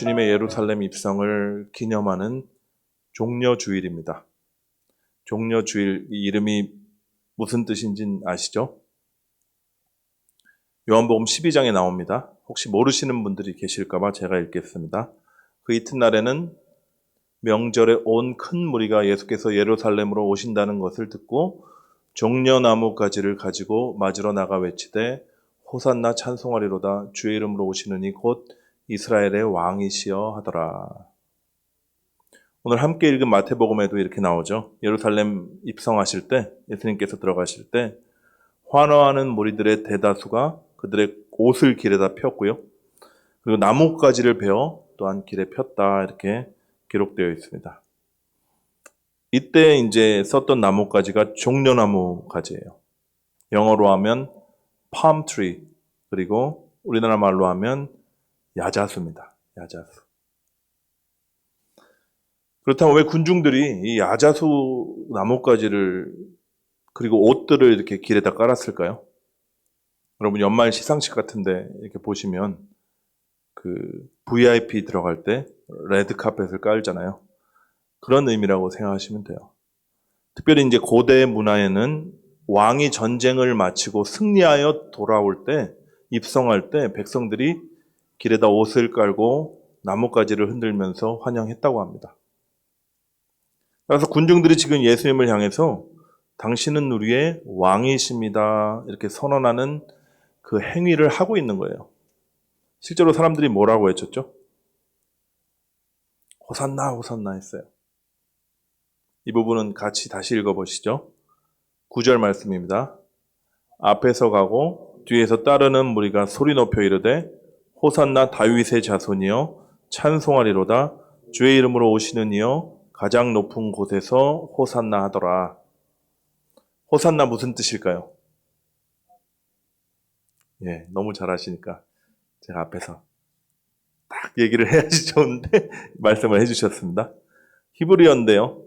주님의 예루살렘 입성을 기념하는 종려주일입니다. 종려주일, 이 이름이 무슨 뜻인지 아시죠? 요한복음 12장에 나옵니다. 혹시 모르시는 분들이 계실까봐 제가 읽겠습니다. 그 이튿날에는 명절에 온 큰 무리가 예수께서 예루살렘으로 오신다는 것을 듣고 종려나무 가지를 가지고 맞으러 나가 외치되 호산나 찬송하리로다 주의 이름으로 오시는 이 곧 이스라엘의 왕이시여 하더라. 오늘 함께 읽은 마태복음에도 이렇게 나오죠. 예루살렘 입성하실 때, 예수님께서 들어가실 때 환호하는 무리들의 대다수가 그들의 옷을 길에다 폈고요. 그리고 나뭇가지를 베어 또한 길에 폈다, 이렇게 기록되어 있습니다. 이때 이제 썼던 나뭇가지가 종려나무 가지예요. 영어로 하면 palm tree, 그리고 우리나라 말로 하면 야자수입니다. 야자수. 그렇다면 왜 군중들이 이 야자수 나뭇가지를 그리고 옷들을 이렇게 길에다 깔았을까요? 여러분 연말 시상식 같은데 이렇게 보시면 그 VIP 들어갈 때 레드 카펫을 깔잖아요. 그런 의미라고 생각하시면 돼요. 특별히 이제 고대 문화에는 왕이 전쟁을 마치고 승리하여 돌아올 때, 입성할 때 백성들이 길에다 옷을 깔고 나뭇가지를 흔들면서 환영했다고 합니다. 그래서 군중들이 지금 예수님을 향해서 당신은 우리의 왕이십니다, 이렇게 선언하는 그 행위를 하고 있는 거예요. 실제로 사람들이 뭐라고 외쳤죠? 호산나 호산나 했어요. 이 부분은 같이 다시 읽어보시죠. 9절 말씀입니다. 앞에서 가고 뒤에서 따르는 무리가 소리 높여 이르되 호산나 다윗의 자손이여 찬송하리로다 주의 이름으로 오시는 이여 가장 높은 곳에서 호산나 하더라. 호산나 무슨 뜻일까요? 예, 너무 잘하시니까 제가 앞에서 딱 얘기를 해야지 좋은데 말씀을 해주셨습니다. 히브리어인데요.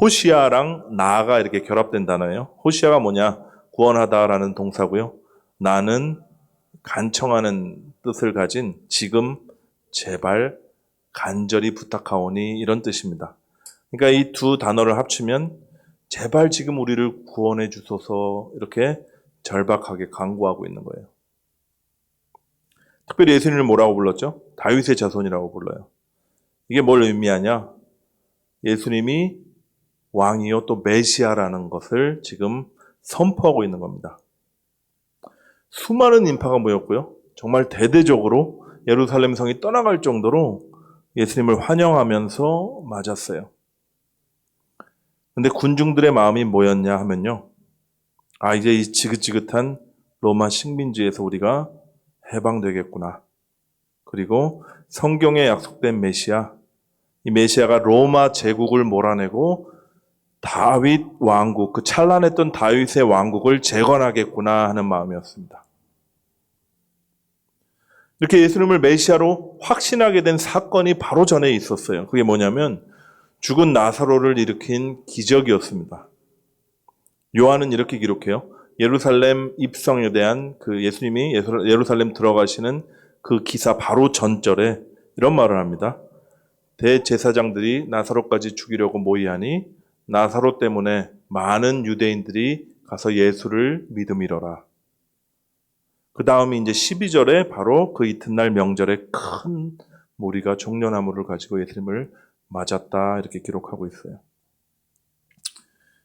호시아랑 나가 이렇게 결합된 단어예요. 호시아가 뭐냐? 구원하다라는 동사고요. 나는 간청하는 뜻을 가진 지금 제발 간절히 부탁하오니, 이런 뜻입니다. 그러니까 이 두 단어를 합치면 제발 지금 우리를 구원해 주소서, 이렇게 절박하게 간구하고 있는 거예요. 특별히 예수님을 뭐라고 불렀죠? 다윗의 자손이라고 불러요. 이게 뭘 의미하냐? 예수님이 왕이요 또 메시아라는 것을 지금 선포하고 있는 겁니다. 수많은 인파가 모였고요. 정말 대대적으로 예루살렘 성이 떠나갈 정도로 예수님을 환영하면서 맞았어요. 근데 군중들의 마음이 뭐였냐 하면요. 이제 이 지긋지긋한 로마 식민지에서 우리가 해방되겠구나. 그리고 성경에 약속된 메시아, 이 메시아가 로마 제국을 몰아내고 다윗 왕국, 그 찬란했던 다윗의 왕국을 재건하겠구나 하는 마음이었습니다. 이렇게 예수님을 메시아로 확신하게 된 사건이 바로 전에 있었어요. 그게 뭐냐면 죽은 나사로를 일으킨 기적이었습니다. 요한은 이렇게 기록해요. 예루살렘 입성에 대한 그 예수님이 예루살렘 들어가시는 그 기사 바로 전절에 이런 말을 합니다. 대제사장들이 나사로까지 죽이려고 모이하니 나사로 때문에 많은 유대인들이 가서 예수를 믿음이러라. 그 다음이 이제 12절에 바로 그 이튿날 명절에 큰 무리가 종려나무를 가지고 예수님을 맞았다, 이렇게 기록하고 있어요.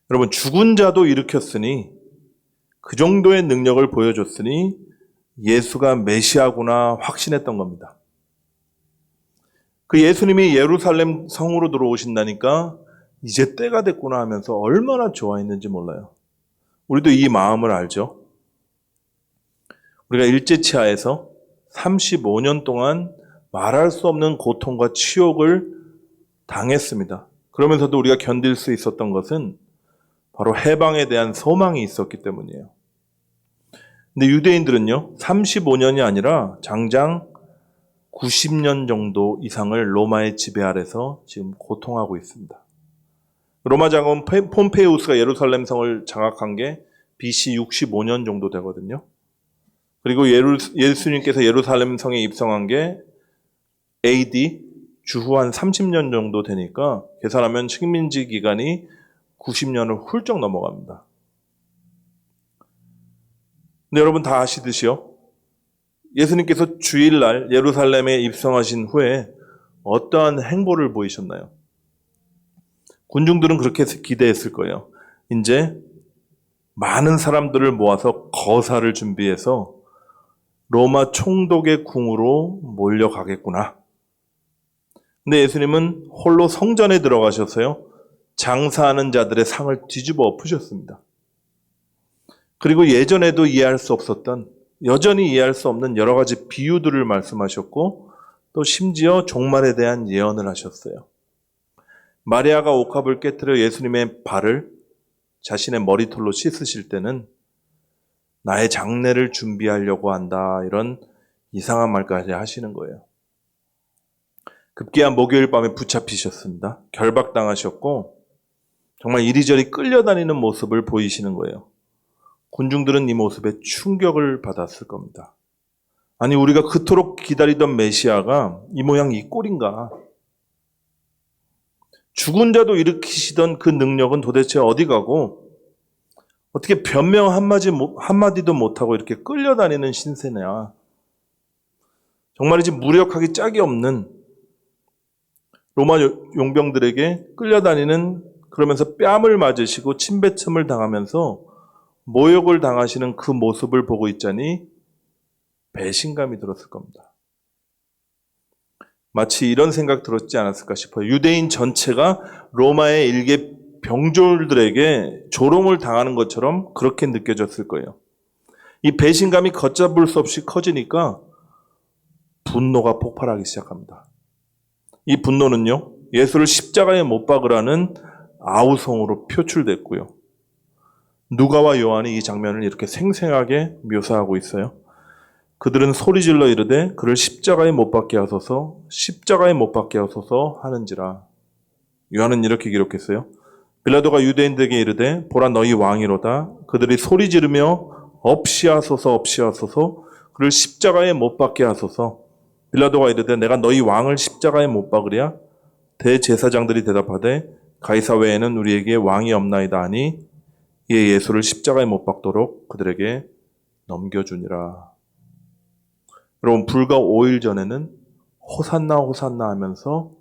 여러분, 죽은 자도 일으켰으니, 그 정도의 능력을 보여줬으니 예수가 메시아구나 확신했던 겁니다. 그 예수님이 예루살렘 성으로 들어오신다니까 이제 때가 됐구나 하면서 얼마나 좋아했는지 몰라요. 우리도 이 마음을 알죠. 우리가 일제치하에서 35년 동안 말할 수 없는 고통과 치욕을 당했습니다. 그러면서도 우리가 견딜 수 있었던 것은 바로 해방에 대한 소망이 있었기 때문이에요. 근데 유대인들은요, 35년이 아니라 장장 90년 정도 이상을 로마의 지배 아래서 지금 고통하고 있습니다. 로마 장군 폼페이우스가 예루살렘 성을 장악한 게 BC 65년 정도 되거든요. 그리고 예수님께서 예루살렘 성에 입성한 게 AD 주후 한 30년 정도 되니까 계산하면 식민지 기간이 90년을 훌쩍 넘어갑니다. 근데 여러분 다 아시듯이요. 예수님께서 주일날 예루살렘에 입성하신 후에 어떠한 행보를 보이셨나요? 군중들은 그렇게 기대했을 거예요. 이제 많은 사람들을 모아서 거사를 준비해서 로마 총독의 궁으로 몰려가겠구나. 근데 예수님은 홀로 성전에 들어가셔서요. 장사하는 자들의 상을 뒤집어 엎으셨습니다. 그리고 예전에도 이해할 수 없었던, 여전히 이해할 수 없는 여러 가지 비유들을 말씀하셨고 또 심지어 종말에 대한 예언을 하셨어요. 마리아가 옥합을 깨트려 예수님의 발을 자신의 머리털로 씻으실 때는 나의 장례를 준비하려고 한다, 이런 이상한 말까지 하시는 거예요. 급기야 목요일 밤에 붙잡히셨습니다. 결박당하셨고 정말 이리저리 끌려다니는 모습을 보이시는 거예요. 군중들은 이 모습에 충격을 받았을 겁니다. 아니, 우리가 그토록 기다리던 메시아가 이 모양 이 꼴인가? 죽은 자도 일으키시던 그 능력은 도대체 어디 가고 어떻게 변명 한마디도 못하고 이렇게 끌려다니는 신세냐? 정말이지 무력하기 짝이 없는 로마 용병들에게 끌려다니는, 그러면서 뺨을 맞으시고 침뱉음을 당하면서 모욕을 당하시는 그 모습을 보고 있자니 배신감이 들었을 겁니다. 마치 이런 생각 들었지 않았을까 싶어요. 유대인 전체가 로마의 일개 병졸들에게 조롱을 당하는 것처럼 그렇게 느껴졌을 거예요. 이 배신감이 걷잡을 수 없이 커지니까 분노가 폭발하기 시작합니다. 이 분노는요, 예수를 십자가에 못 박으라는 아우성으로 표출됐고요. 누가와 요한이 이 장면을 이렇게 생생하게 묘사하고 있어요. 그들은 소리질러 이르되 그를 십자가에 못 박게 하소서, 십자가에 못 박게 하소서 하는지라. 요한은 이렇게 기록했어요. 빌라도가 유대인들에게 이르되 보라 너희 왕이로다. 그들이 소리 지르며 없이 하소서 없이 하소서, 그를 십자가에 못 박게 하소서. 빌라도가 이르되 내가 너희 왕을 십자가에 못 박으랴. 대제사장들이 대답하되 가이사 외에는 우리에게 왕이 없나이다 하니 이에 예수를 십자가에 못 박도록 그들에게 넘겨주니라. 여러분, 불과 5일 전에는 호산나 호산나 하면서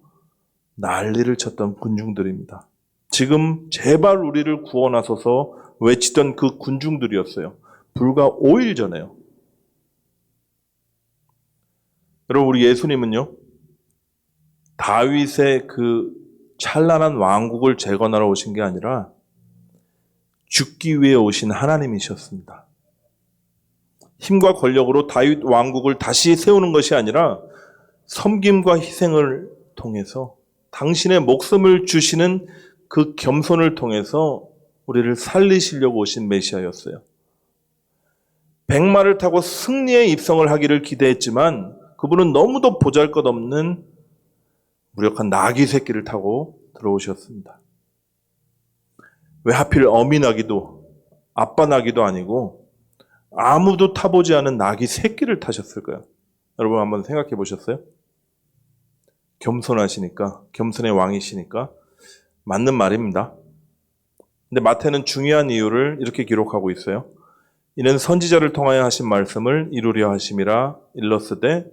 난리를 쳤던 군중들입니다. 지금 제발 우리를 구원하소서 외치던 그 군중들이었어요. 불과 5일 전에요. 여러분, 우리 예수님은요, 다윗의 그 찬란한 왕국을 재건하러 오신 게 아니라 죽기 위해 오신 하나님이셨습니다. 힘과 권력으로 다윗 왕국을 다시 세우는 것이 아니라 섬김과 희생을 통해서 당신의 목숨을 주시는 그 겸손을 통해서 우리를 살리시려고 오신 메시아였어요. 백마를 타고 승리의 입성을 하기를 기대했지만 그분은 너무도 보잘것없는 무력한 나귀 새끼를 타고 들어오셨습니다. 왜 하필 어미 나귀도 아빠 나귀도 아니고 아무도 타보지 않은 나귀 새끼를 타셨을까요? 여러분 한번 생각해 보셨어요? 겸손하시니까, 겸손의 왕이시니까 맞는 말입니다. 근데 마태는 중요한 이유를 이렇게 기록하고 있어요. 이는 선지자를 통하여 하신 말씀을 이루려 하심이라. 일렀으되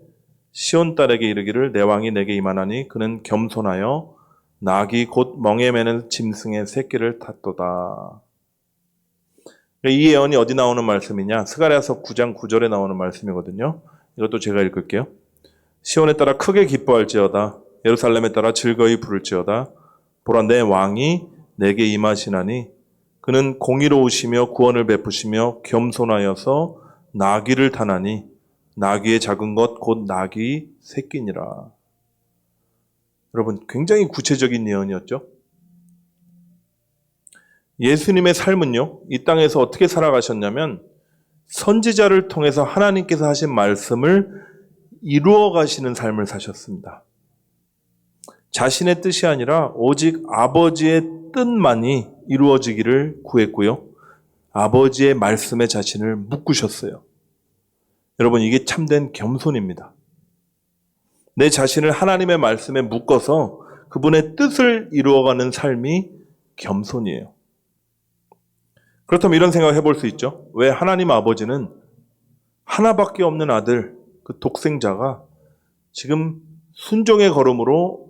시온 딸에게 이르기를 내 왕이 내게 임하나니 그는 겸손하여 나귀 곧 멍에 매는 짐승의 새끼를 탔도다. 이 예언이 어디 나오는 말씀이냐? 스가랴서 9장 9절에 나오는 말씀이거든요. 이것도 제가 읽을게요. 시온에 따라 크게 기뻐할지어다. 예루살렘에 따라 즐거이 부를지어다. 보라 내 왕이 내게 임하시나니 그는 공의로우시며 구원을 베푸시며 겸손하여서 나귀를 타나니 나귀의 작은 것 곧 나귀 새끼니라. 여러분, 굉장히 구체적인 예언이었죠. 예수님의 삶은요, 이 땅에서 어떻게 살아가셨냐면 선지자를 통해서 하나님께서 하신 말씀을 이루어 가시는 삶을 사셨습니다. 자신의 뜻이 아니라 오직 아버지의 뜻만이 이루어지기를 구했고요. 아버지의 말씀에 자신을 묶으셨어요. 여러분, 이게 참된 겸손입니다. 내 자신을 하나님의 말씀에 묶어서 그분의 뜻을 이루어가는 삶이 겸손이에요. 그렇다면 이런 생각을 해볼 수 있죠. 왜 하나님 아버지는 하나밖에 없는 아들, 그 독생자가 지금 순종의 걸음으로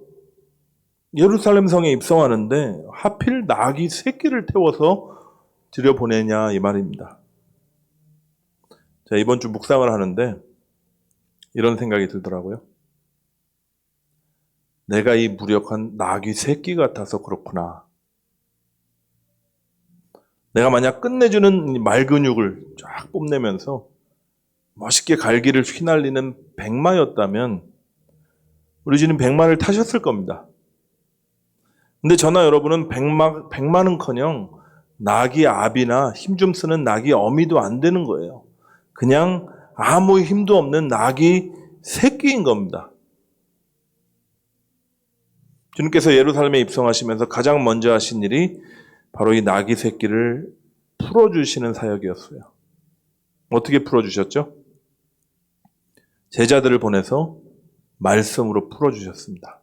예루살렘 성에 입성하는데 하필 나귀 새끼를 태워서 들여보내냐 이 말입니다. 제가 이번 주 묵상을 하는데 이런 생각이 들더라고요. 내가 이 무력한 나귀 새끼 같아서 그렇구나. 내가 만약 끝내주는 말근육을 쫙 뽐내면서 멋있게 갈기를 휘날리는 백마였다면 우리 주님 백마를 타셨을 겁니다. 근데 저나 여러분은 백마는커녕 나귀 압이나 힘 좀 쓰는 나귀 어미도 안 되는 거예요. 그냥 아무 힘도 없는 나귀 새끼인 겁니다. 주님께서 예루살렘에 입성하시면서 가장 먼저 하신 일이 바로 이 나귀 새끼를 풀어주시는 사역이었어요. 어떻게 풀어주셨죠? 제자들을 보내서 말씀으로 풀어주셨습니다.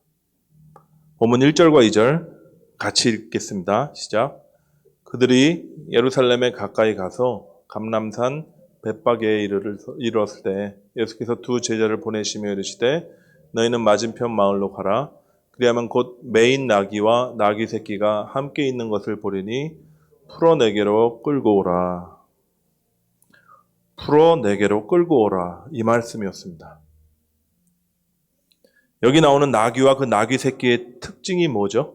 본문 1절과 2절 같이 읽겠습니다. 시작. 그들이 예루살렘에 가까이 가서 감람산 벳바게에 이르렀을 때 예수께서 두 제자를 보내시며 이르시되 너희는 맞은편 마을로 가라. 그리하면 곧 매인 나귀와 나귀 새끼가 함께 있는 것을 보리니 풀어 내게로 끌고 오라. 풀어 내게로 끌고 오라. 이 말씀이었습니다. 여기 나오는 나귀와 그 나귀 새끼의 특징이 뭐죠?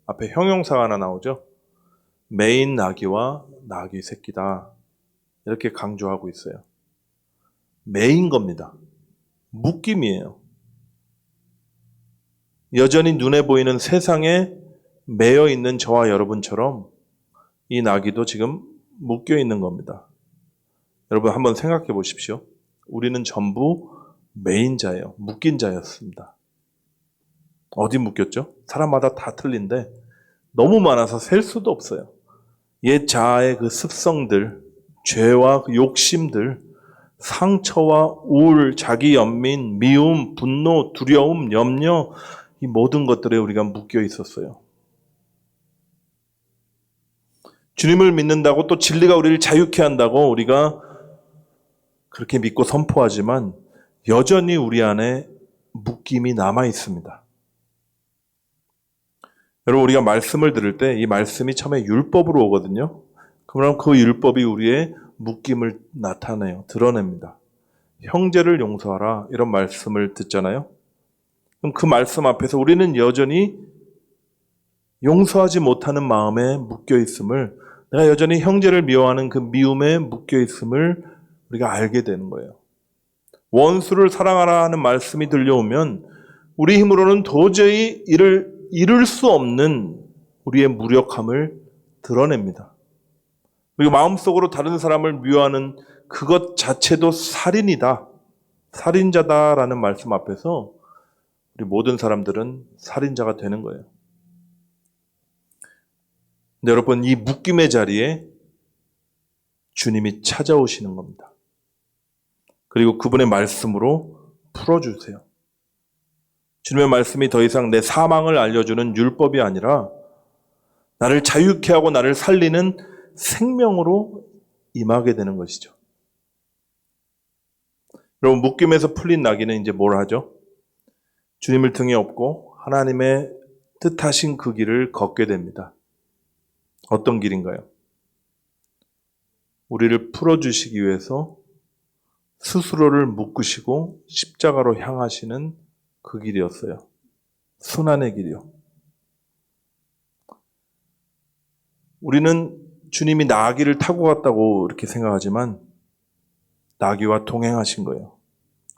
앞에 형용사가 하나 나오죠. 매인 나귀와 나귀 새끼다. 이렇게 강조하고 있어요. 매인 겁니다. 묶임이에요. 여전히 눈에 보이는 세상에 매여 있는 저와 여러분처럼 이 나귀도 지금 묶여 있는 겁니다. 여러분 한번 생각해 보십시오. 우리는 전부 매인 자예요. 묶인 자였습니다. 어디 묶였죠? 사람마다 다 틀린데 너무 많아서 셀 수도 없어요. 옛 자아의 그 습성들, 죄와 그 욕심들, 상처와 우울, 자기 연민, 미움, 분노, 두려움, 염려, 이 모든 것들에 우리가 묶여 있었어요. 주님을 믿는다고 또 진리가 우리를 자유케 한다고 우리가 그렇게 믿고 선포하지만 여전히 우리 안에 묶임이 남아 있습니다. 여러분 우리가 말씀을 들을 때 이 말씀이 처음에 율법으로 오거든요. 그럼 그 율법이 우리의 묶임을 나타내요. 드러냅니다. 형제를 용서하라 이런 말씀을 듣잖아요. 그럼 그 말씀 앞에서 우리는 여전히 용서하지 못하는 마음에 묶여 있음을, 내가 여전히 형제를 미워하는 그 미움에 묶여 있음을 우리가 알게 되는 거예요. 원수를 사랑하라 하는 말씀이 들려오면 우리 힘으로는 도저히 이룰 수 없는 우리의 무력함을 드러냅니다. 그리고 마음속으로 다른 사람을 미워하는 그것 자체도 살인이다, 살인자다라는 말씀 앞에서 우리 모든 사람들은 살인자가 되는 거예요. 근데 여러분 이 묶임의 자리에 주님이 찾아오시는 겁니다. 그리고 그분의 말씀으로 풀어주세요. 주님의 말씀이 더 이상 내 사망을 알려주는 율법이 아니라 나를 자유케 하고 나를 살리는 생명으로 임하게 되는 것이죠. 여러분 묶임에서 풀린 나귀는 이제 뭘 하죠? 주님을 등에 업고 하나님의 뜻하신 그 길을 걷게 됩니다. 어떤 길인가요? 우리를 풀어주시기 위해서 스스로를 묶으시고 십자가로 향하시는 그 길이었어요. 순환의 길이요. 우리는 주님이 나귀를 타고 갔다고 이렇게 생각하지만 나귀와 동행하신 거예요.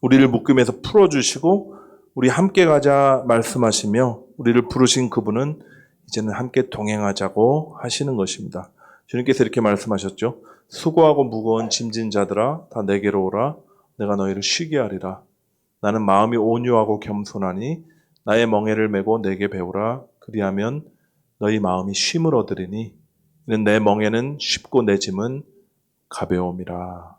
우리를 묶음에서 풀어주시고 우리 함께 가자 말씀하시며 우리를 부르신 그분은 이제는 함께 동행하자고 하시는 것입니다. 주님께서 이렇게 말씀하셨죠. 수고하고 무거운 짐진 자들아 다 내게로 오라. 내가 너희를 쉬게 하리라. 나는 마음이 온유하고 겸손하니 나의 멍에를 메고 내게 배우라. 그리하면 너희 마음이 쉼을 얻으리니 이는 내 멍에는 쉽고 내 짐은 가벼움이라.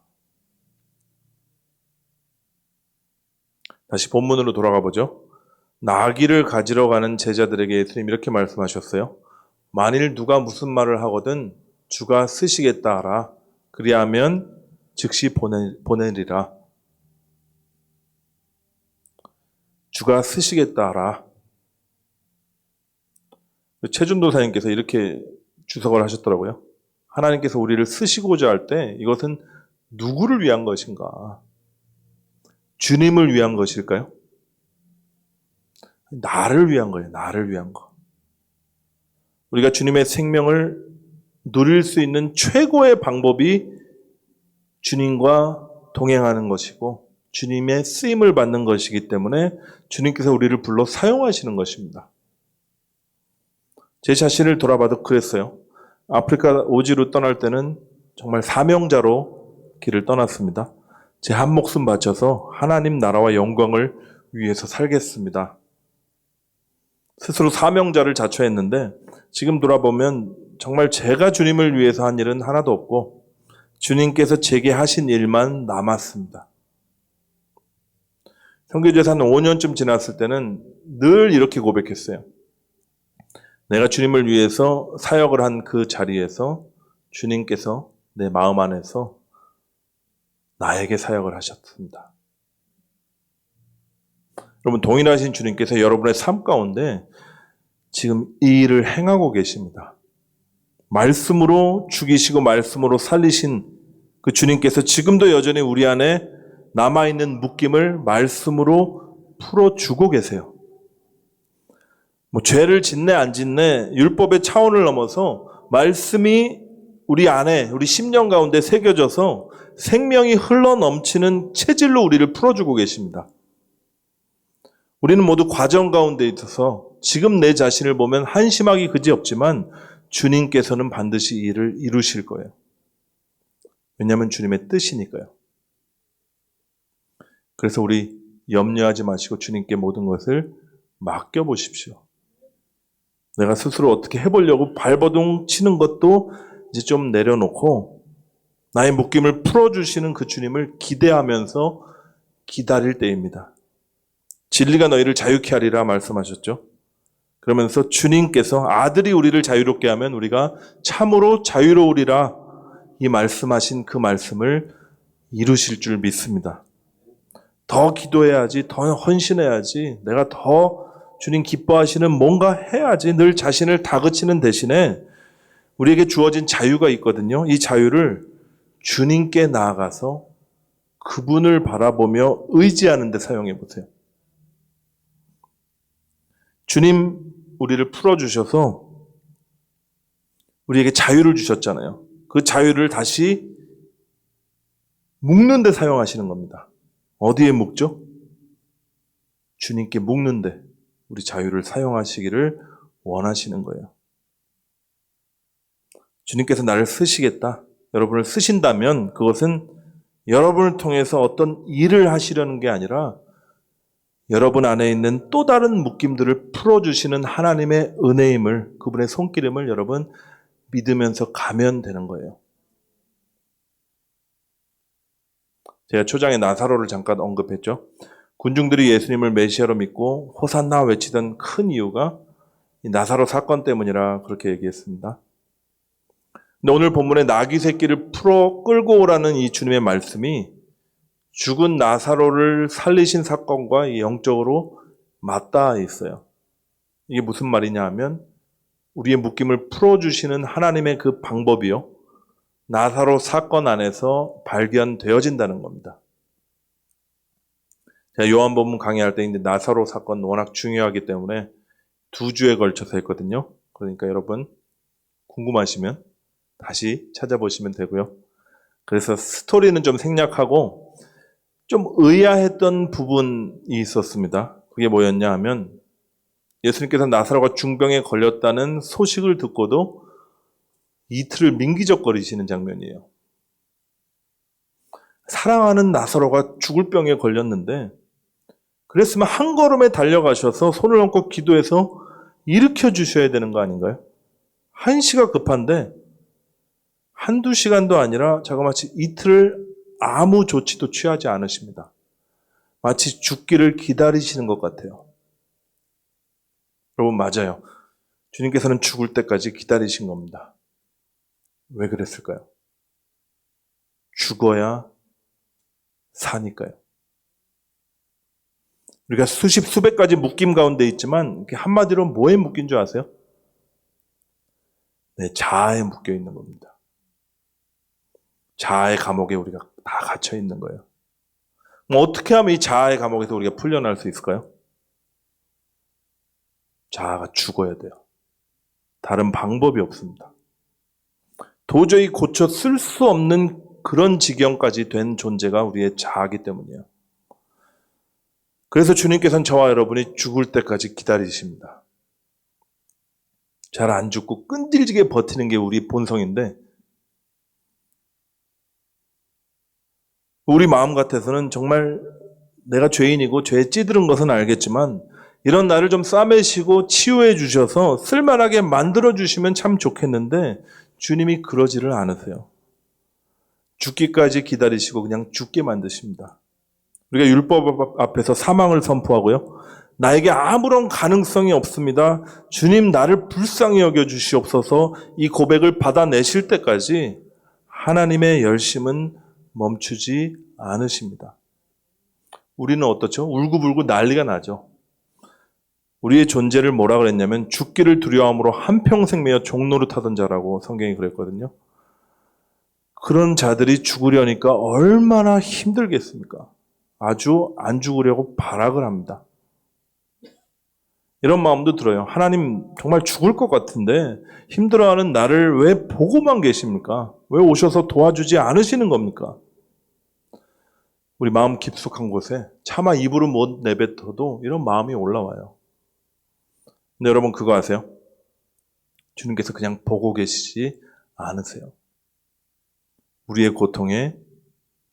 다시 본문으로 돌아가 보죠. 나귀를 가지러 가는 제자들에게 예수님 이렇게 말씀하셨어요. 만일 누가 무슨 말을 하거든 주가 쓰시겠다 하라. 그리하면 즉시 보내리라. 주가 쓰시겠다 하라. 최준도사님께서 이렇게 주석을 하셨더라고요. 하나님께서 우리를 쓰시고자 할 때 이것은 누구를 위한 것인가? 주님을 위한 것일까요? 나를 위한 거예요. 나를 위한 거. 우리가 주님의 생명을 누릴 수 있는 최고의 방법이 주님과 동행하는 것이고 주님의 쓰임을 받는 것이기 때문에 주님께서 우리를 불러 사용하시는 것입니다. 제 자신을 돌아봐도 그랬어요. 아프리카 오지로 떠날 때는 정말 사명자로 길을 떠났습니다. 제 한 목숨 바쳐서 하나님 나라와 영광을 위해서 살겠습니다. 스스로 사명자를 자처했는데 지금 돌아보면 정말 제가 주님을 위해서 한 일은 하나도 없고 주님께서 제게 하신 일만 남았습니다. 선교지에서 한 5년쯤 지났을 때는 늘 이렇게 고백했어요. 내가 주님을 위해서 사역을 한 그 자리에서 주님께서 내 마음 안에서 나에게 사역을 하셨습니다. 여러분, 동일하신 주님께서 여러분의 삶 가운데 지금 이 일을 행하고 계십니다. 말씀으로 죽이시고 말씀으로 살리신 그 주님께서 지금도 여전히 우리 안에 남아있는 묶임을 말씀으로 풀어주고 계세요. 죄를 짓네 안 짓네 율법의 차원을 넘어서 말씀이 우리 안에 우리 심령 가운데 새겨져서 생명이 흘러넘치는 체질로 우리를 풀어주고 계십니다. 우리는 모두 과정 가운데 있어서 지금 내 자신을 보면 한심하기 그지없지만 주님께서는 반드시 이 일을 이루실 거예요. 왜냐하면 주님의 뜻이니까요. 그래서 우리 염려하지 마시고 주님께 모든 것을 맡겨보십시오. 내가 스스로 어떻게 해보려고 발버둥 치는 것도 이제 좀 내려놓고 나의 묶임을 풀어주시는 그 주님을 기대하면서 기다릴 때입니다. 진리가 너희를 자유케 하리라 말씀하셨죠. 그러면서 주님께서 아들이 우리를 자유롭게 하면 우리가 참으로 자유로우리라 이 말씀하신 그 말씀을 이루실 줄 믿습니다. 더 기도해야지, 더 헌신해야지, 내가 더 주님 기뻐하시는 뭔가 해야지 늘 자신을 다그치는 대신에 우리에게 주어진 자유가 있거든요. 이 자유를 주님께 나아가서 그분을 바라보며 의지하는 데 사용해 보세요. 주님 우리를 풀어주셔서 우리에게 자유를 주셨잖아요. 그 자유를 다시 묶는 데 사용하시는 겁니다. 어디에 묶죠? 주님께 묶는 데 우리 자유를 사용하시기를 원하시는 거예요. 주님께서 나를 쓰시겠다. 여러분을 쓰신다면 그것은 여러분을 통해서 어떤 일을 하시려는 게 아니라 여러분 안에 있는 또 다른 묶임들을 풀어주시는 하나님의 은혜임을, 그분의 손길임을 여러분 믿으면서 가면 되는 거예요. 제가 초장에 나사로를 잠깐 언급했죠. 군중들이 예수님을 메시아로 믿고 호산나 외치던 큰 이유가 이 나사로 사건 때문이라 그렇게 얘기했습니다. 근데 오늘 본문에 나귀 새끼를 풀어 끌고 오라는 이 주님의 말씀이 죽은 나사로를 살리신 사건과 영적으로 맞닿아 있어요. 이게 무슨 말이냐 하면 우리의 묶임을 풀어주시는 하나님의 그 방법이요, 나사로 사건 안에서 발견되어진다는 겁니다. 제가 요한복음 강의할 때 이제 나사로 사건 워낙 중요하기 때문에 2주에 걸쳐서 했거든요. 그러니까 여러분 궁금하시면 다시 찾아보시면 되고요. 그래서 스토리는 좀 생략하고 좀 의아했던 부분이 있었습니다. 그게 뭐였냐 하면 예수님께서 나사로가 중병에 걸렸다는 소식을 듣고도 이틀을 민기적거리시는 장면이에요. 사랑하는 나사로가 죽을 병에 걸렸는데 그랬으면 한 걸음에 달려가셔서 손을 얹고 기도해서 일으켜 주셔야 되는 거 아닌가요? 1시가 급한데 한두 시간도 아니라 자그마치 이틀을 아무 조치도 취하지 않으십니다. 마치 죽기를 기다리시는 것 같아요. 여러분, 맞아요. 주님께서는 죽을 때까지 기다리신 겁니다. 왜 그랬을까요? 죽어야 사니까요. 우리가 수십, 수백 가지 묶임 가운데 있지만 한마디로 뭐에 묶인 줄 아세요? 내 자아에 묶여 있는 겁니다. 자아의 감옥에 우리가 다 갇혀 있는 거예요. 어떻게 하면 이 자아의 감옥에서 우리가 풀려날 수 있을까요? 자아가 죽어야 돼요. 다른 방법이 없습니다. 도저히 고쳐 쓸 수 없는 그런 지경까지 된 존재가 우리의 자아이기 때문이에요. 그래서 주님께서는 저와 여러분이 죽을 때까지 기다리십니다. 잘 안 죽고 끈질기게 버티는 게 우리 본성인데, 우리 마음 같아서는 정말 내가 죄인이고 죄에 찌들은 것은 알겠지만 이런 나를 좀 싸매시고 치유해 주셔서 쓸만하게 만들어 주시면 참 좋겠는데 주님이 그러지를 않으세요. 죽기까지 기다리시고 그냥 죽게 만드십니다. 우리가 율법 앞에서 사망을 선포하고요. 나에게 아무런 가능성이 없습니다. 주님, 나를 불쌍히 여겨 주시옵소서. 이 고백을 받아내실 때까지 하나님의 열심은 멈추지 않으십니다. 우리는 어떻죠? 울고불고 난리가 나죠. 우리의 존재를 뭐라 그랬냐면 죽기를 두려움으로 한평생 매여 종노릇하던 자라고 성경이 그랬거든요. 그런 자들이 죽으려니까 얼마나 힘들겠습니까? 아주 안 죽으려고 발악을 합니다. 이런 마음도 들어요. 하나님, 정말 죽을 것 같은데 힘들어하는 나를 왜 보고만 계십니까? 왜 오셔서 도와주지 않으시는 겁니까? 우리 마음 깊숙한 곳에 차마 입으로 못 내뱉어도 이런 마음이 올라와요. 근데 여러분, 그거 아세요? 주님께서 그냥 보고 계시지 않으세요. 우리의 고통에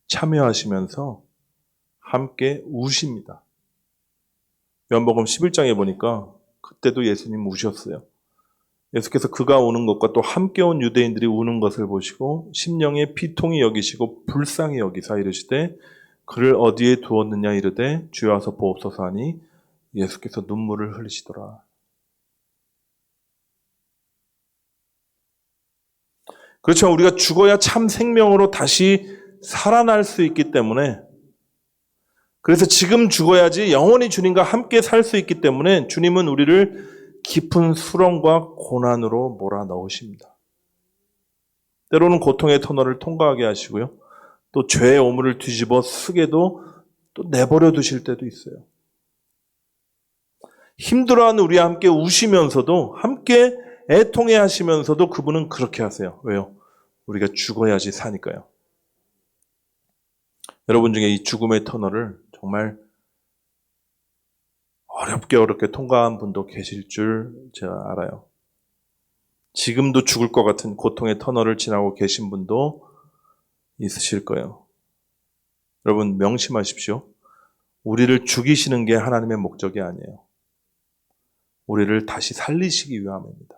참여하시면서 함께 우십니다. 요한복음 11장에 보니까 그때도 예수님 우셨어요. 예수께서 그가 우는 것과 또 함께 온 유대인들이 우는 것을 보시고 심령에 비통히 여기시고 불쌍히 여기사 이르시되 그를 어디에 두었느냐 이르되 주여 와서 보옵소서 하니 예수께서 눈물을 흘리시더라. 그렇죠. 우리가 죽어야 참 생명으로 다시 살아날 수 있기 때문에, 그래서 지금 죽어야지 영원히 주님과 함께 살 수 있기 때문에 주님은 우리를 깊은 수렁과 고난으로 몰아넣으십니다. 때로는 고통의 터널을 통과하게 하시고요. 또 죄의 오물을 뒤집어 쓰게도 또 내버려 두실 때도 있어요. 힘들어하는 우리와 함께 우시면서도 함께 애통해 하시면서도 그분은 그렇게 하세요. 왜요? 우리가 죽어야지 사니까요. 여러분 중에 이 죽음의 터널을 정말 어렵게 통과한 분도 계실 줄 제가 알아요. 지금도 죽을 것 같은 고통의 터널을 지나고 계신 분도 있으실 거예요. 여러분, 명심하십시오. 우리를 죽이시는 게 하나님의 목적이 아니에요. 우리를 다시 살리시기 위함입니다.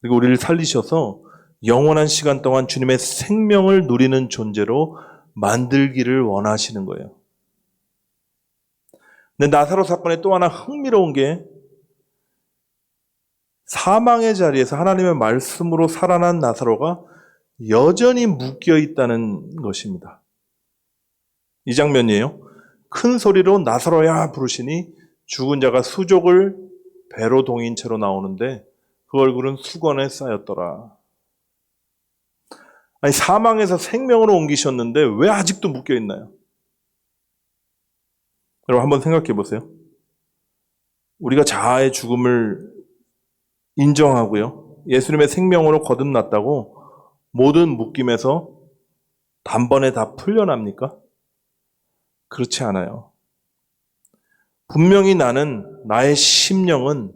그리고 우리를 살리셔서 영원한 시간 동안 주님의 생명을 누리는 존재로 만들기를 원하시는 거예요. 근데 나사로 사건의 또 하나 흥미로운 게 사망의 자리에서 하나님의 말씀으로 살아난 나사로가 여전히 묶여 있다는 것입니다. 이 장면이에요. 큰 소리로 나사로야 부르시니 죽은 자가 수족을 배로 동인 채로 나오는데 그 얼굴은 수건에 쌓였더라. 아니, 사망에서 생명으로 옮기셨는데 왜 아직도 묶여 있나요? 여러분, 한번 생각해 보세요. 우리가 자아의 죽음을 인정하고요, 예수님의 생명으로 거듭났다고 모든 묶임에서 단번에 다 풀려납니까? 그렇지 않아요. 분명히 나의 심령은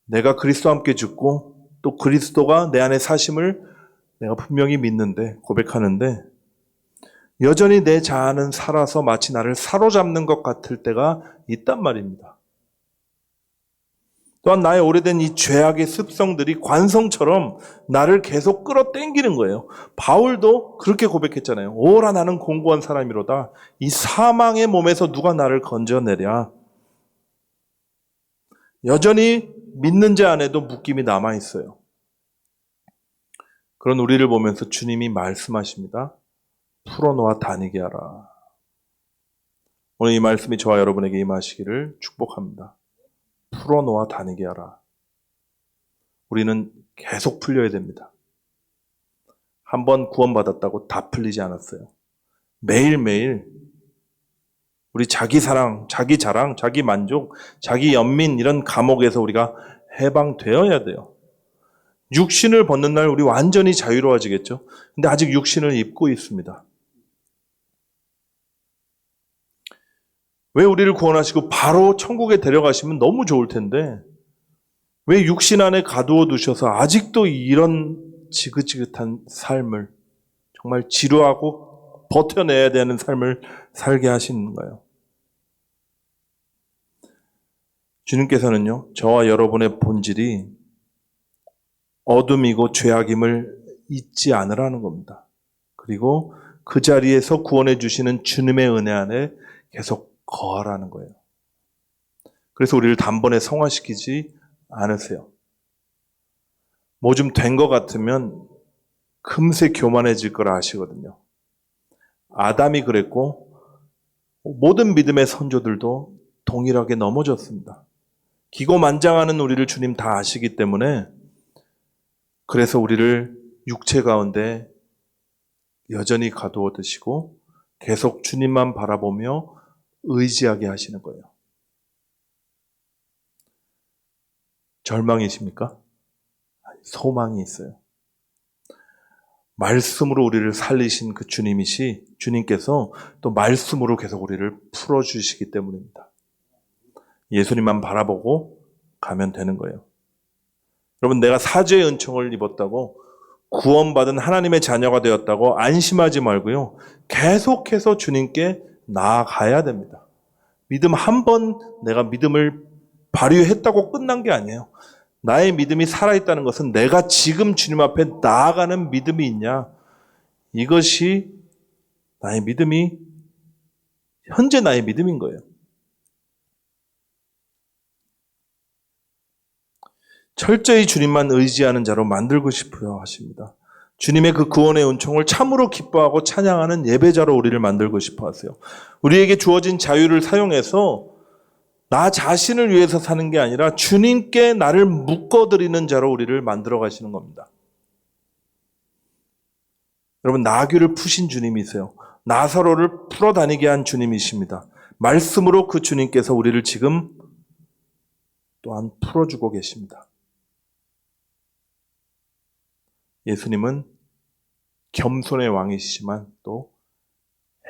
내가 그리스도와 함께 죽고 또 그리스도가 내 안에 사심을 내가 분명히 믿는데, 고백하는데 여전히 내 자아는 살아서 마치 나를 사로잡는 것 같을 때가 있단 말입니다. 또한 나의 오래된 이 죄악의 습성들이 관성처럼 나를 계속 끌어당기는 거예요. 바울도 그렇게 고백했잖아요. 오라 나는 공고한 사람이로다. 이 사망의 몸에서 누가 나를 건져내랴. 여전히 믿는 자 안에도 묶임이 남아있어요. 그런 우리를 보면서 주님이 말씀하십니다. 풀어놓아 다니게 하라. 오늘 이 말씀이 저와 여러분에게 임하시기를 축복합니다. 풀어놓아 다니게 하라. 우리는 계속 풀려야 됩니다. 한번 구원받았다고 다 풀리지 않았어요. 매일매일 우리 자기 사랑, 자기 자랑, 자기 만족, 자기 연민 이런 감옥에서 우리가 해방되어야 돼요. 육신을 벗는 날 우리 완전히 자유로워지겠죠. 근데 아직 육신을 입고 있습니다. 왜 우리를 구원하시고 바로 천국에 데려가시면 너무 좋을 텐데 왜 육신 안에 가두어 두셔서 아직도 이런 지긋지긋한 삶을 정말 지루하고 버텨내야 되는 삶을 살게 하시는가요? 주님께서는요, 저와 여러분의 본질이 어둠이고 죄악임을 잊지 않으라는 겁니다. 그리고 그 자리에서 구원해 주시는 주님의 은혜 안에 계속 거하라는 거예요. 그래서 우리를 단번에 성화시키지 않으세요. 뭐 좀 된 것 같으면 금세 교만해질 거라 아시거든요. 아담이 그랬고 모든 믿음의 선조들도 동일하게 넘어졌습니다. 기고만장하는 우리를 주님 다 아시기 때문에 그래서 우리를 육체 가운데 여전히 가두어 두시고 계속 주님만 바라보며 의지하게 하시는 거예요. 절망이십니까? 소망이 있어요. 말씀으로 우리를 살리신 그 주님께서 또 말씀으로 계속 우리를 풀어주시기 때문입니다. 예수님만 바라보고 가면 되는 거예요. 여러분, 내가 사죄의 은총을 입었다고 구원받은 하나님의 자녀가 되었다고 안심하지 말고요. 계속해서 주님께 나아가야 됩니다. 믿음 한 번 내가 믿음을 발휘했다고 끝난 게 아니에요. 나의 믿음이 살아있다는 것은 내가 지금 주님 앞에 나아가는 믿음이 있냐. 이것이 나의 믿음이 현재 나의 믿음인 거예요. 철저히 주님만 의지하는 자로 만들고 싶어요 하십니다. 주님의 그 구원의 은총을 참으로 기뻐하고 찬양하는 예배자로 우리를 만들고 싶어 하세요. 우리에게 주어진 자유를 사용해서 나 자신을 위해서 사는 게 아니라 주님께 나를 묶어드리는 자로 우리를 만들어 가시는 겁니다. 여러분, 나귀를 푸신 주님이세요. 나사로를 풀어 다니게 한 주님이십니다. 말씀으로 그 주님께서 우리를 지금 또한 풀어주고 계십니다. 예수님은 겸손의 왕이시지만 또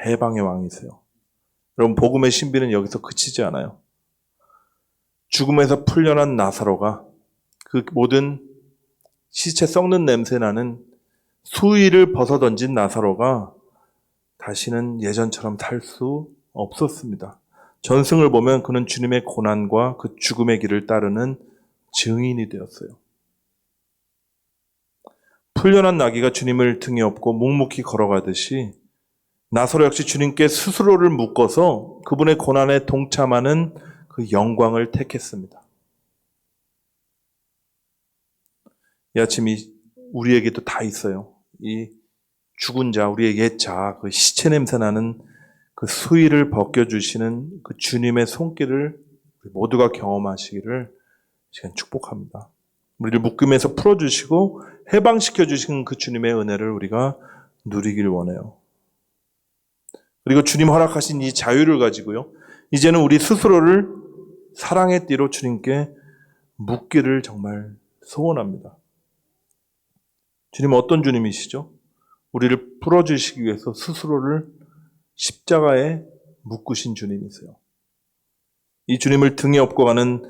해방의 왕이세요. 여러분, 복음의 신비는 여기서 그치지 않아요. 죽음에서 풀려난 나사로가 그 모든 시체 썩는 냄새나는 수의를 벗어던진 나사로가 다시는 예전처럼 살 수 없었습니다. 전승을 보면 그는 주님의 고난과 그 죽음의 길을 따르는 증인이 되었어요. 풀려난 나귀가 주님을 등에 업고 묵묵히 걸어가듯이 나사로 역시 주님께 스스로를 묶어서 그분의 고난에 동참하는 그 영광을 택했습니다. 이 아침이 우리에게도 다 있어요. 이 죽은 자, 우리의 옛 자, 그 시체 냄새 나는 그 수위를 벗겨주시는 그 주님의 손길을 모두가 경험하시기를 제가 축복합니다. 우리를 묶음에서 풀어주시고 해방시켜주신 그 주님의 은혜를 우리가 누리길 원해요. 그리고 주님 허락하신 이 자유를 가지고요. 이제는 우리 스스로를 사랑의 띠로 주님께 묶기를 정말 소원합니다. 주님 어떤 주님이시죠? 우리를 풀어주시기 위해서 스스로를 십자가에 묶으신 주님이세요. 이 주님을 등에 업고 가는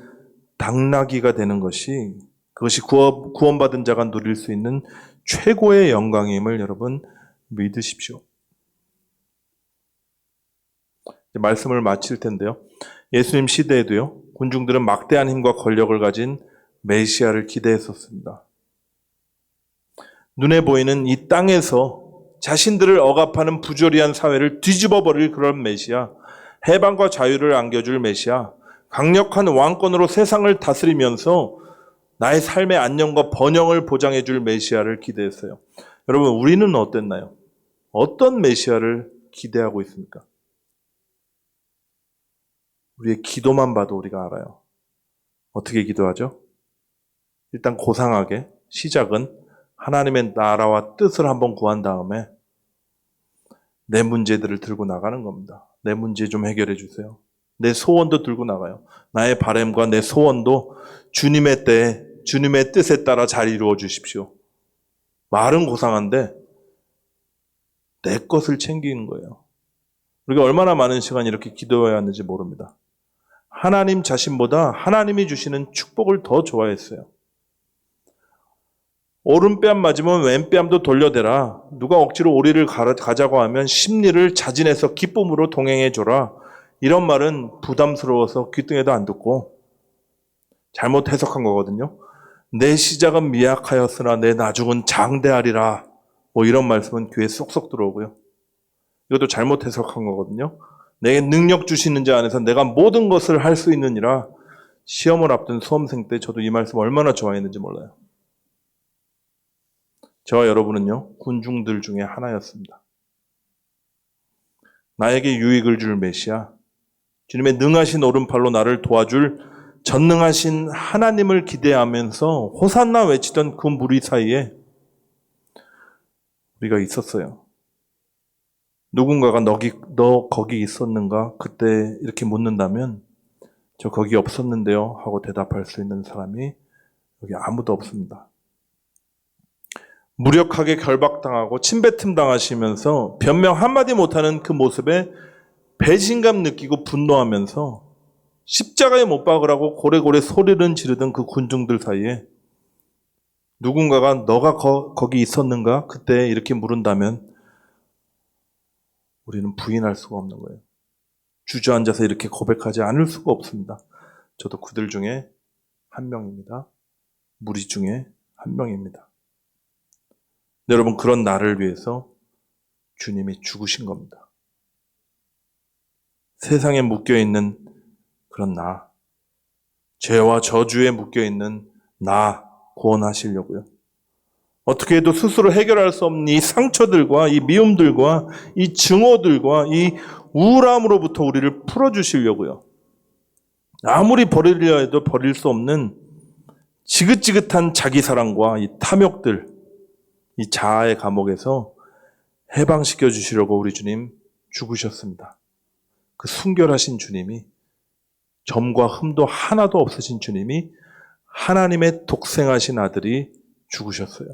당나귀가 되는 것이 그것이 구원받은 자가 누릴 수 있는 최고의 영광임을 여러분 믿으십시오. 말씀을 마칠 텐데요. 예수님 시대에도요. 군중들은 막대한 힘과 권력을 가진 메시아를 기대했었습니다. 눈에 보이는 이 땅에서 자신들을 억압하는 부조리한 사회를 뒤집어버릴 그런 메시아, 해방과 자유를 안겨줄 메시아, 강력한 왕권으로 세상을 다스리면서 나의 삶의 안녕과 번영을 보장해줄 메시아를 기대했어요. 여러분, 우리는 어땠나요? 어떤 메시아를 기대하고 있습니까? 우리의 기도만 봐도 우리가 알아요. 어떻게 기도하죠? 일단 고상하게 시작은 하나님의 나라와 뜻을 한번 구한 다음에 내 문제들을 들고 나가는 겁니다. 내 문제 좀 해결해 주세요. 내 소원도 들고 나가요. 나의 바람과 내 소원도 주님의 때에 주님의 뜻에 따라 잘 이루어 주십시오. 말은 고상한데 내 것을 챙기는 거예요. 우리가 얼마나 많은 시간 이렇게 기도해야 하는지 모릅니다. 하나님 자신보다 하나님이 주시는 축복을 더 좋아했어요. 오른뺨 맞으면 왼뺨도 돌려대라. 누가 억지로 오리를 가자고 하면 심리를 자진해서 기쁨으로 동행해줘라. 이런 말은 부담스러워서 귀등에도 안 듣고 잘못 해석한 거거든요. 내 시작은 미약하였으나 내 나중은 장대하리라. 뭐 이런 말씀은 귀에 쏙쏙 들어오고요. 이것도 잘못 해석한 거거든요. 내게 능력 주시는 자 안에서 내가 모든 것을 할 수 있느니라. 시험을 앞둔 수험생 때 저도 이 말씀 얼마나 좋아했는지 몰라요. 저와 여러분은요, 군중들 중에 하나였습니다. 나에게 유익을 줄 메시아, 주님의 능하신 오른팔로 나를 도와줄 전능하신 하나님을 기대하면서 호산나 외치던 그 무리 사이에 우리가 있었어요. 누군가가 너 거기 있었는가? 그때 이렇게 묻는다면 저 거기 없었는데요 하고 대답할 수 있는 사람이 여기 아무도 없습니다. 무력하게 결박당하고 침뱉음 당하시면서 변명 한마디 못하는 그 모습에 배신감 느끼고 분노하면서 십자가에 못 박으라고 고래고래 소리를 지르던 그 군중들 사이에 누군가가 너가 거기 있었는가? 그때 이렇게 물은다면 우리는 부인할 수가 없는 거예요. 주저앉아서 이렇게 고백하지 않을 수가 없습니다. 저도 그들 중에 한 명입니다. 무리 중에 한 명입니다. 여러분, 그런 나를 위해서 주님이 죽으신 겁니다. 세상에 묶여있는 그런 나, 죄와 저주에 묶여있는 나 구원하시려고요. 어떻게 해도 스스로 해결할 수 없는 이 상처들과 이 미움들과 이 증오들과 이 우울함으로부터 우리를 풀어주시려고요. 아무리 버리려 해도 버릴 수 없는 지긋지긋한 자기사랑과 이 탐욕들, 이 자아의 감옥에서 해방시켜 주시려고 우리 주님 죽으셨습니다. 그 순결하신 주님이, 점과 흠도 하나도 없으신 주님이 하나님의 독생하신 아들이 죽으셨어요.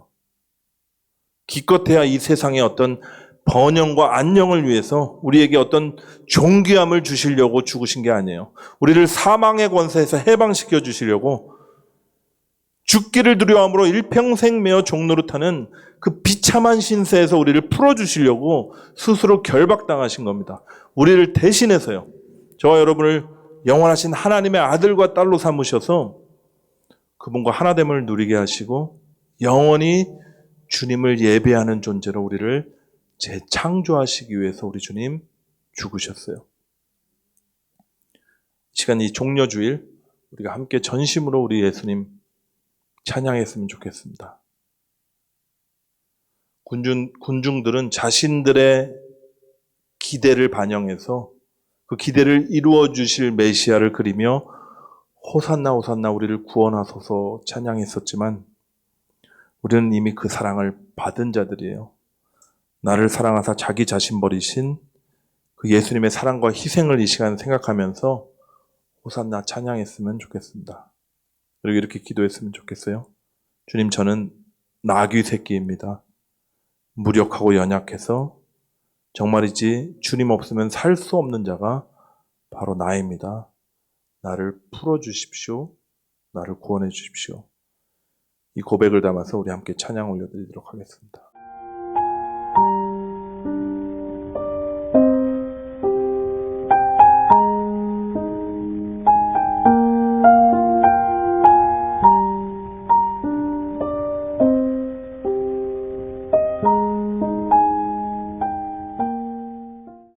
기껏해야 이 세상의 어떤 번영과 안녕을 위해서 우리에게 어떤 존귀함을 주시려고 죽으신 게 아니에요. 우리를 사망의 권세에서 해방시켜 주시려고 죽기를 두려움으로 일평생 매어 종노릇하는 그 비참한 신세에서 우리를 풀어주시려고 스스로 결박당하신 겁니다. 우리를 대신해서요. 저와 여러분을 영원하신 하나님의 아들과 딸로 삼으셔서 그분과 하나됨을 누리게 하시고 영원히 주님을 예배하는 존재로 우리를 재창조하시기 위해서 우리 주님 죽으셨어요. 시간 이 종려주일 우리가 함께 전심으로 우리 예수님 찬양했으면 좋겠습니다. 군중들은 자신들의 기대를 반영해서 그 기대를 이루어 주실 메시아를 그리며 호산나 호산나 우리를 구원하소서 찬양했었지만 우리는 이미 그 사랑을 받은 자들이에요. 나를 사랑하사 자기 자신 버리신 그 예수님의 사랑과 희생을 이 시간 생각하면서 호산나 찬양했으면 좋겠습니다. 그리고 이렇게 기도했으면 좋겠어요. 주님, 저는 나귀 새끼입니다. 무력하고 연약해서 정말이지 주님 없으면 살 수 없는 자가 바로 나입니다. 나를 풀어주십시오. 나를 구원해 주십시오. 이 고백을 담아서 우리 함께 찬양 올려드리도록 하겠습니다.